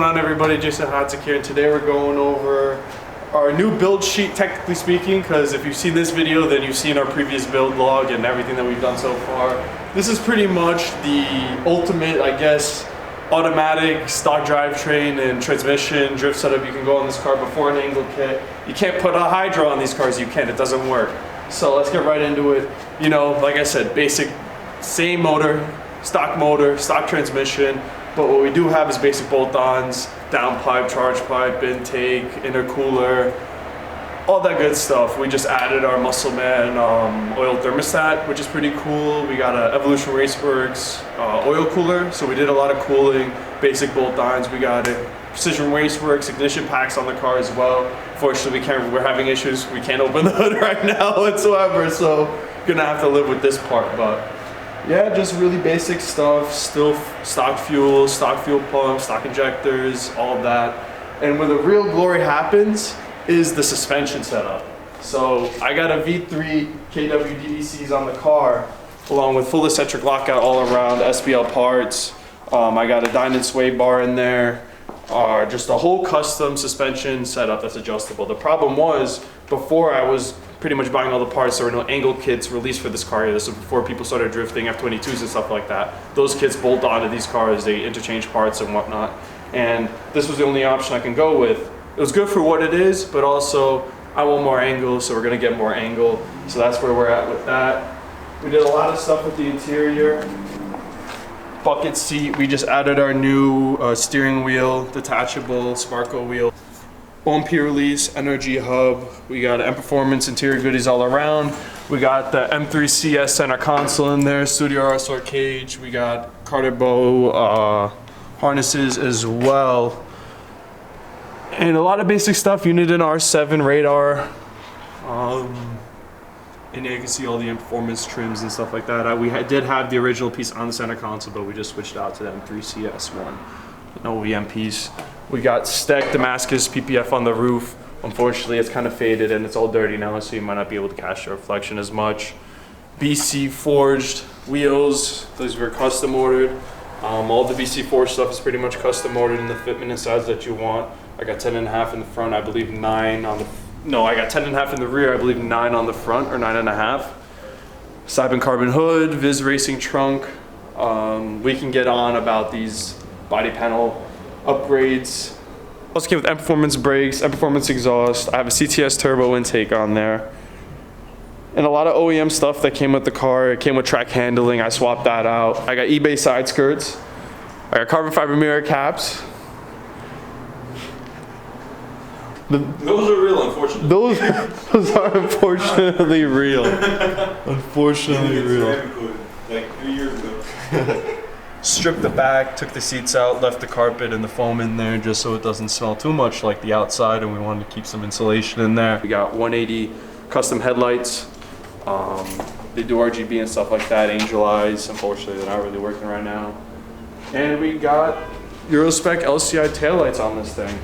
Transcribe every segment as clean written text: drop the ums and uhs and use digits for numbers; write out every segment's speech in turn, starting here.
on, everybody? Jason Hatzik here, and today we're going over our new build sheet, technically speaking, because if you've seen this video, then you've seen our previous build log and everything that we've done so far. This is pretty much the ultimate, I guess, automatic stock drivetrain and transmission drift setup you can go on this car before an angle kit. You can't put a hydro on these cars, you can't, it doesn't work. So let's get right into it. You know, like I said, basic, same motor, stock transmission, but what we do have is basic bolt-ons, downpipe, charge pipe, intake, intercooler, all that good stuff. We just added our Muscleman oil thermostat, which is pretty cool. We got a Evolution Raceworks oil cooler, so we did a lot of cooling, basic bolt-ons. We got a Precision Raceworks ignition packs on the car as well. Fortunately, we're having issues. We can't open the hood right now whatsoever, so gonna have to live with this part. But yeah, just really basic stuff. Still stock fuel pumps, stock injectors, all of that. And where the real glory happens is the suspension setup. So I got a V3 KW DDCs on the car, along with full eccentric lockout all around, SBL parts. I got a Dynon sway bar in there. Just a whole custom suspension setup that's adjustable. The problem was, before I was pretty much buying all the parts, there were no angle kits released for this car. This was before people started drifting F32s and stuff like that. Those kits bolt onto these cars, they interchange parts and whatnot. And this was the only option I can go with. It was good for what it is, but also I want more angle, so we're gonna get more angle. So that's where we're at with that. We did a lot of stuff with the interior. Bucket seat, we just added our new steering wheel, detachable Sparco wheel. Bumpy release, energy hub. We got M Performance interior goodies all around. We got the M3 CS center console in there, Studio RSR cage. We got Carter Bow harnesses as well. And a lot of basic stuff. You need an R7 radar. And yeah, you can see all the M Performance trims and stuff like that. We did have the original piece on the center console, but we just switched out to the M3 CS one. An OEM piece. We got Steck Damascus PPF on the roof. Unfortunately, it's kind of faded and it's all dirty now, so you might not be able to catch the reflection as much. BC forged wheels. Those were custom ordered. All the BC forged stuff is pretty much custom ordered in the fitment and size that you want. I got 10.5 in the front, I believe 9 on the. No, I got 10.5 in the rear, I believe 9 on the front, or 9.5. Cybin carbon hood, Viz Racing trunk. We can get on about these body panel upgrades. Also came with M Performance brakes, M Performance exhaust. I have a CTS turbo intake on there. And a lot of OEM stuff that came with the car. It came with track handling, I swapped that out. I got eBay side skirts. I got carbon fiber mirror caps. Those are real, unfortunately. Those are unfortunately real. Unfortunately real. Like 3 years ago. Stripped the back, took the seats out, left the carpet and the foam in there just so it doesn't smell too much like the outside, and we wanted to keep some insulation in there. We got 180 custom headlights. They do RGB and stuff like that, angel eyes. Unfortunately, they're not really working right now. And we got Eurospec LCI taillights on this thing.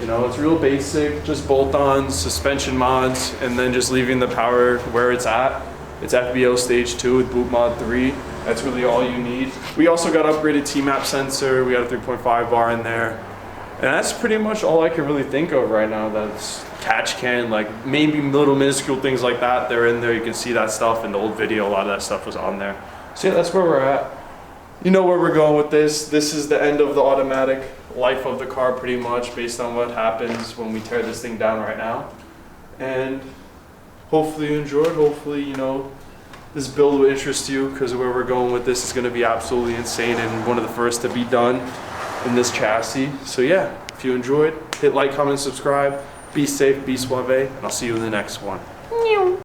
You know, it's real basic, just bolt-ons, suspension mods, and then just leaving the power where it's at. It's FBO stage 2 with boot mod 3. That's really all you need. We also got upgraded T-map sensor. We got a 3.5 bar in there. And that's pretty much all I can really think of right now. That's catch can, like maybe little minuscule things like that. They're in there. You can see that stuff in the old video. A lot of that stuff was on there. So yeah, that's where we're at. You know where we're going with this. This is the end of the automatic life of the car pretty much, based on what happens when we tear this thing down right now. And hopefully you enjoyed. Hopefully, you know, this build will interest you, because where we're going with this is going to be absolutely insane and one of the first to be done in this chassis. So yeah, if you enjoyed, hit like, comment, subscribe. Be safe, be suave, and I'll see you in the next one.